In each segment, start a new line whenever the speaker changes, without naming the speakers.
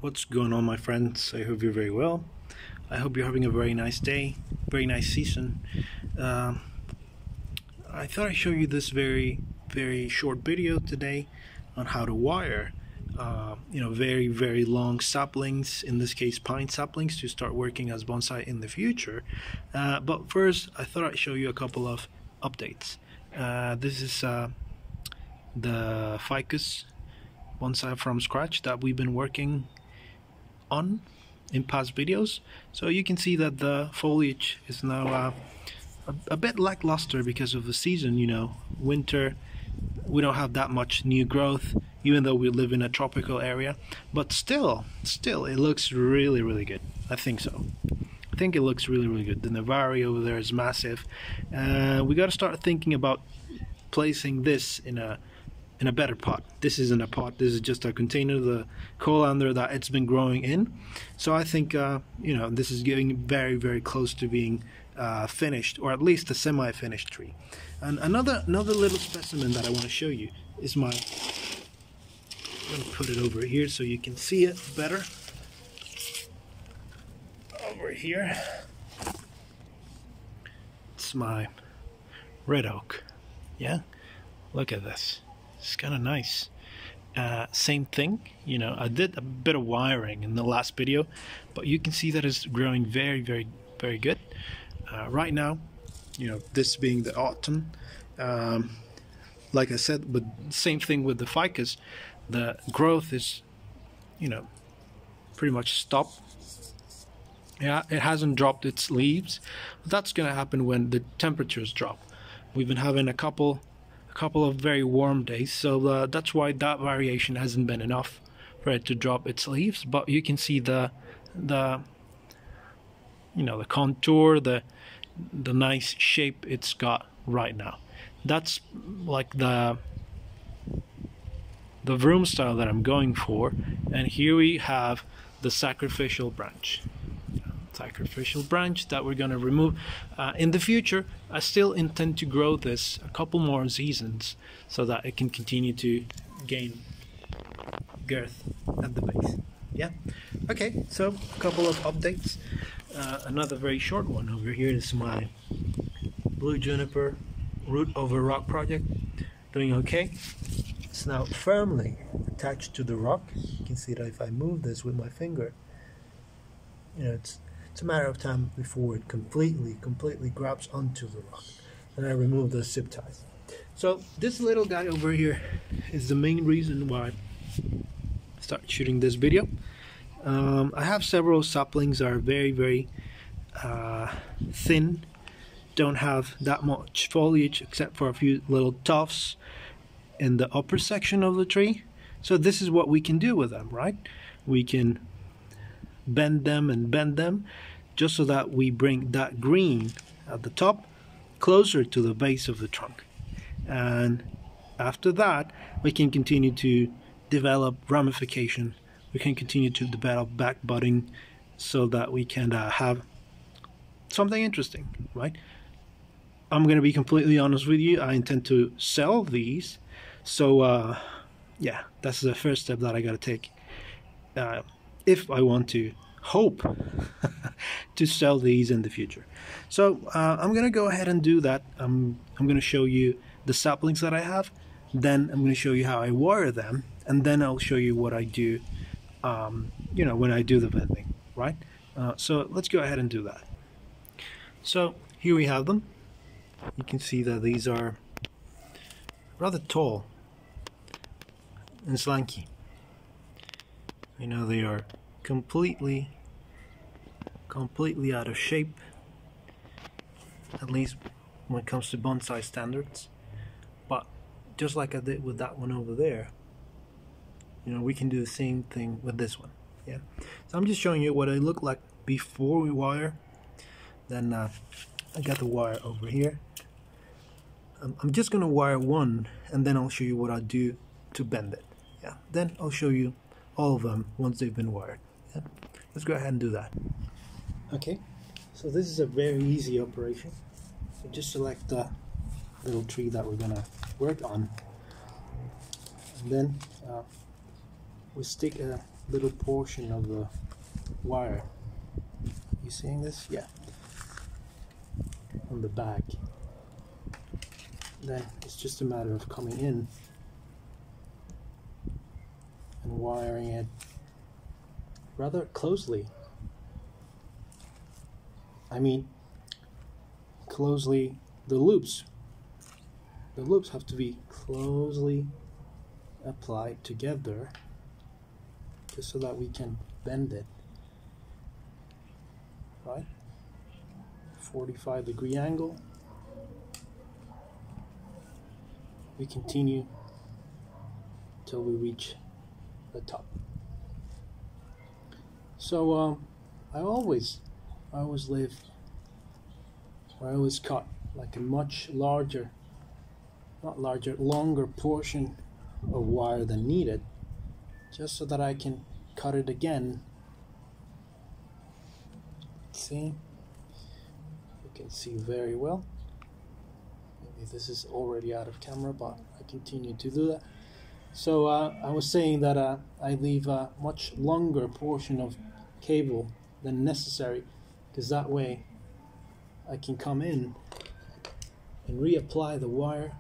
What's going on, my friends? I hope you're very well. I hope you're having a very nice day, very nice season. I thought I'd show you this very short video today on how to wire very long saplings, in this case pine saplings, to start working as bonsai in the future. But first I thought I'd show you a couple of updates. This is the ficus bonsai from scratch that we've been working on in past videos. So you can see that the foliage is now a bit lackluster because of the season. Winter, we don't have that much new growth, even though we live in a tropical area, but still it looks really good. I think so. I think it looks really good. The Navari over there is massive. We got to start thinking about placing this in a better pot. This isn't a pot, this is just a container, the colander that it's been growing in. So I think this is getting very close to being finished, or at least a semi-finished tree. And another little specimen that I want to show you is I'm going to put it over here so you can see it better. Over here, it's my red oak. Yeah, look at this. It's kind of nice. Same thing, I did a bit of wiring in the last video, but you can see that it's growing very good. Right now, this being the autumn, like I said, but same thing with the ficus, the growth is pretty much stopped. Yeah, it hasn't dropped its leaves, but that's gonna happen when the temperatures drop. We've been having a couple of very warm days, so that's why that variation hasn't been enough for it to drop its leaves. But you can see the contour, the nice shape it's got right now. That's like the room style that I'm going for. And here we have the sacrificial branch that we're going to remove. In the future, I still intend to grow this a couple more seasons so that it can continue to gain girth at the base. Yeah, okay, so a couple of updates. Another very short one over here is my blue juniper root over rock project. Doing okay. It's now firmly attached to the rock. You can see that if I move this with my finger, it's a matter of time before it completely grabs onto the rock. And I remove the zip ties. So this little guy over here is the main reason why I started shooting this video. I have several saplings that are very thin, don't have that much foliage except for a few little tufts in the upper section of the tree. So this is what we can do with them, right? We can bend them just so that we bring that green at the top closer to the base of the trunk. And after that, we can continue to develop ramification. We can continue to develop back budding so that we can have something interesting, right? I'm going to be completely honest with you. I intend to sell these. So yeah, that's the first step that I got to take if I want to hope to sell these in the future. So I'm going to go ahead and do that. I'm going to show you the saplings that I have. Then I'm going to show you how I wire them, and then I'll show you what I do when I do the bending, right? So let's go ahead and do that. So here we have them. You can see that these are rather tall and slanky. They are completely out of shape, at least when it comes to bonsai standards. But just like I did with that one over there, we can do the same thing with this one. Yeah, so I'm just showing you what I look like before we wire. Then I got the wire over here. I'm just gonna wire one, and then I'll show you what I do to bend it. Yeah, then I'll show you all of them once they've been wired. Yeah, let's go ahead and do that. Okay, so this is a very easy operation. So just select the little tree that we're gonna work on, and then we stick a little portion of the wire. You seeing this? Yeah. On the back. Then it's just a matter of coming in and wiring it rather closely. I mean, closely, the loops have to be closely applied together just so that we can bend it, right? 45-degree angle. We continue till we reach the top. So I always cut like a much larger, longer portion of wire than needed, just so that I can cut it again. See, you can see very well. Maybe this is already out of camera, but I continue to do that. So I was saying that I leave a much longer portion of cable than necessary, because that way I can come in and reapply the wire,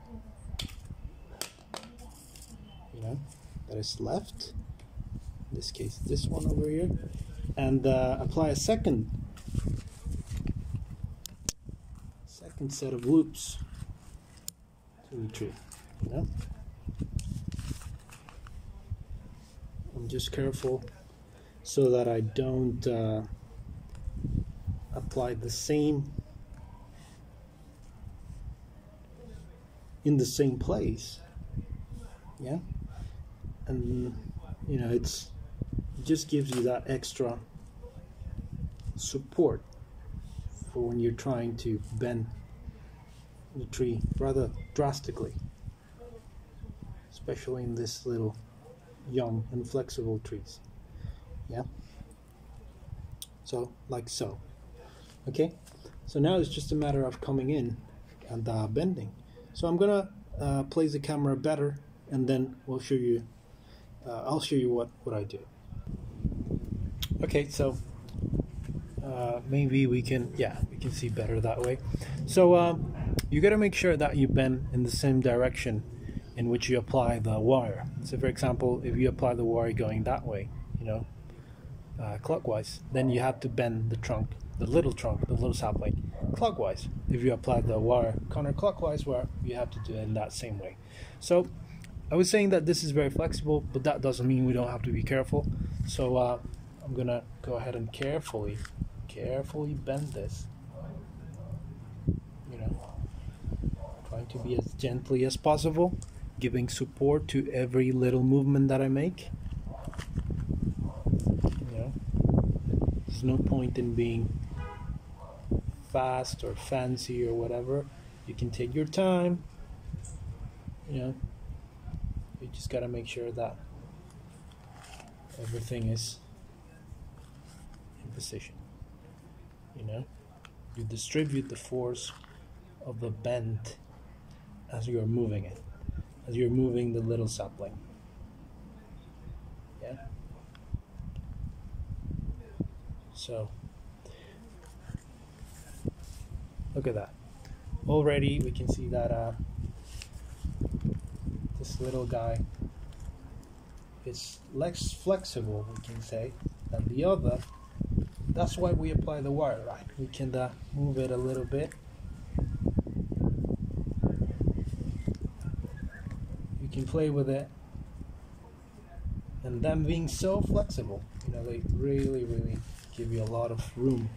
you know, that is left, in this case this one over here, and apply a second set of loops to the tree, you know. I'm just careful so that I don't apply the same in the same place, yeah, and you know, it just gives you that extra support for when you're trying to bend the tree rather drastically, especially in this little young and flexible trees, yeah. So like so. Okay, so now it's just a matter of coming in and bending. So I'm gonna place the camera better, and then we'll show you. I'll show you what I do. Okay, so maybe we can see better that way. So you got to make sure that you bend in the same direction in which you apply the wire. So for example, if you apply the wire going that way, you know, clockwise, then you have to bend the trunk, the little sapling, clockwise. If you apply the wire counterclockwise, where you have to do it in that same way. So I was saying that this is very flexible, but that doesn't mean we don't have to be careful. So I'm gonna go ahead and carefully bend this, you know, trying to be as gently as possible, giving support to every little movement that I make. You know, there's no point in being fast or fancy or whatever. You can take your time, you know. You just gotta make sure that everything is in position, you know. You distribute the force of the bend as you're moving it, as you're moving the little sapling, yeah. So look at that. Already we can see that this little guy is less flexible, we can say, than the other. That's why we apply the wire, right? We can move it a little bit. You can play with it, and them being so flexible, you know, they really give you a lot of room.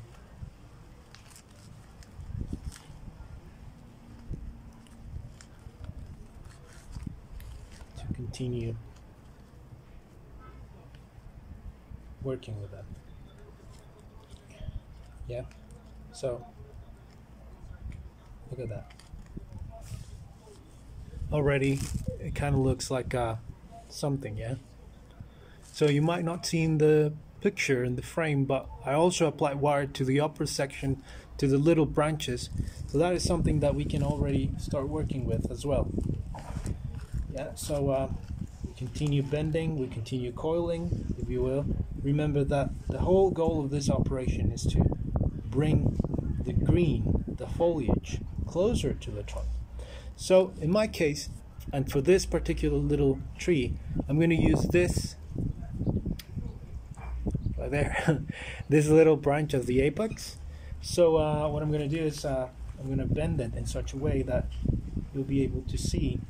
To continue working with them. Yeah, so look at that. Already it kind of looks like something, yeah. So you might not see in the picture in the frame, but I also applied wire to the upper section, to the little branches, so that is something that we can already start working with as well. Yeah, so continue bending, we continue coiling, if you will. Remember that the whole goal of this operation is to bring the green, the foliage, closer to the trunk. So in my case, and for this particular little tree, I'm going to use this right there, this little branch of the apex. So what I'm going to do is I'm going to bend it in such a way that you'll be able to see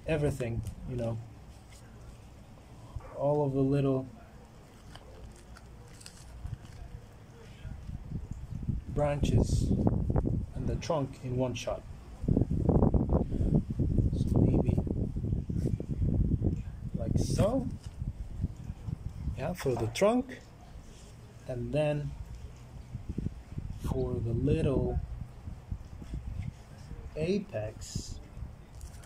everything, you know, all of the little branches and the trunk in one shot. So maybe like so, yeah, for the trunk, and then for the little apex,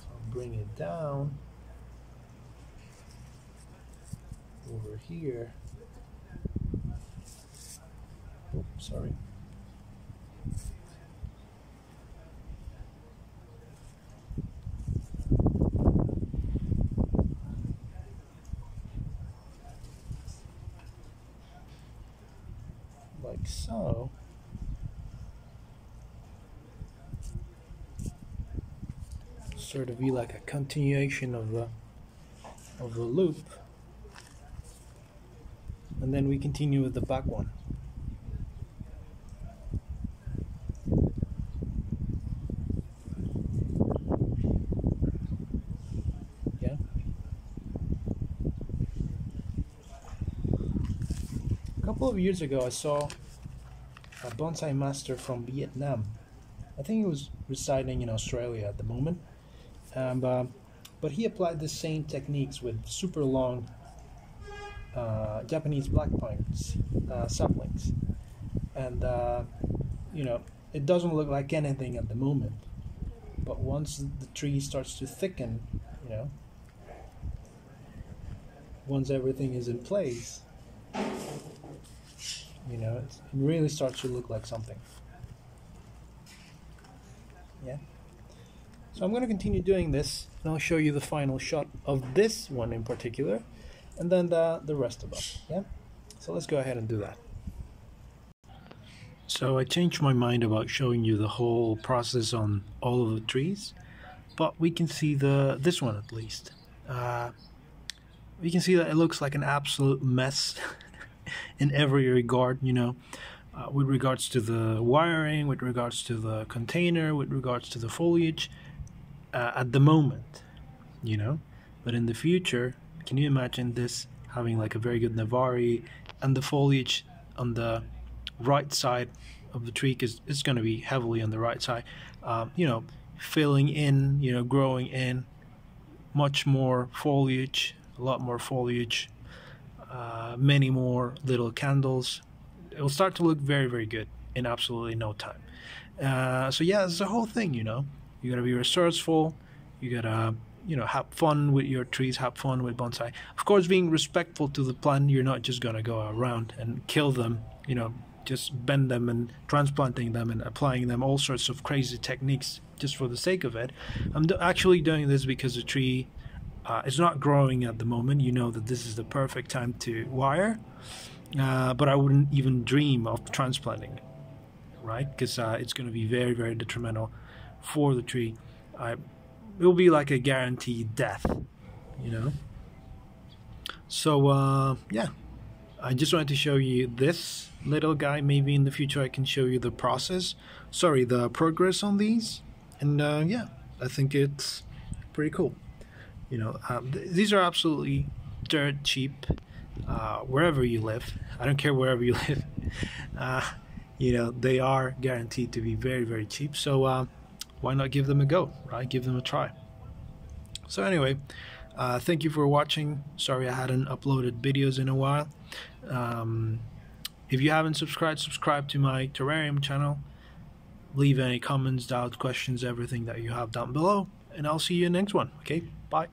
I'll bring it down over here. Oh, sorry. Like so. Sort of be like a continuation of the loop, and then we continue with the back one. Yeah. A couple of years ago I saw a bonsai master from Vietnam. I think he was residing in Australia at the moment. But he applied the same techniques with super long Japanese black pines, saplings, and you know, it doesn't look like anything at the moment, but once the tree starts to thicken, you know, once everything is in place, you know, it really starts to look like something. Yeah. So I'm going to continue doing this, and I'll show you the final shot of this one in particular, and then the rest of them. Yeah. So let's go ahead and do that. So I changed my mind about showing you the whole process on all of the trees, but we can see this one at least. We can see that it looks like an absolute mess in every regard, you know, with regards to the wiring, with regards to the container, with regards to the foliage. At the moment, you know, but in the future, can you imagine this having like a very good Navari, and the foliage on the right side of the tree, because it's going to be heavily on the right side, you know, filling in, you know, growing in, much more foliage, a lot more foliage, many more little candles. It will start to look very, very good in absolutely no time. So yeah, it's the whole thing, you know. You gotta be resourceful. You gotta, you know, have fun with your trees, have fun with bonsai. Of course, being respectful to the plant. You're not just gonna go around and kill them, you know, just bend them and transplanting them and applying them all sorts of crazy techniques just for the sake of it. I'm actually doing this because the tree is not growing at the moment. You know that this is the perfect time to wire, but I wouldn't even dream of transplanting, right? Because it's going to be very, very detrimental for the tree. It will be like a guaranteed death, you know. So yeah, I just wanted to show you this little guy. Maybe in the future I can show you the progress on these, and yeah, I think it's pretty cool, you know. These are absolutely dirt cheap wherever you live. I don't care wherever you live. You know, they are guaranteed to be very, very cheap, so why not give them a go, right? Give them a try. So anyway, thank you for watching. Sorry I hadn't uploaded videos in a while. If you haven't subscribed, subscribe to my terrarium channel. Leave any comments, doubts, questions, everything that you have down below, and I'll see you in the next one. Okay, bye.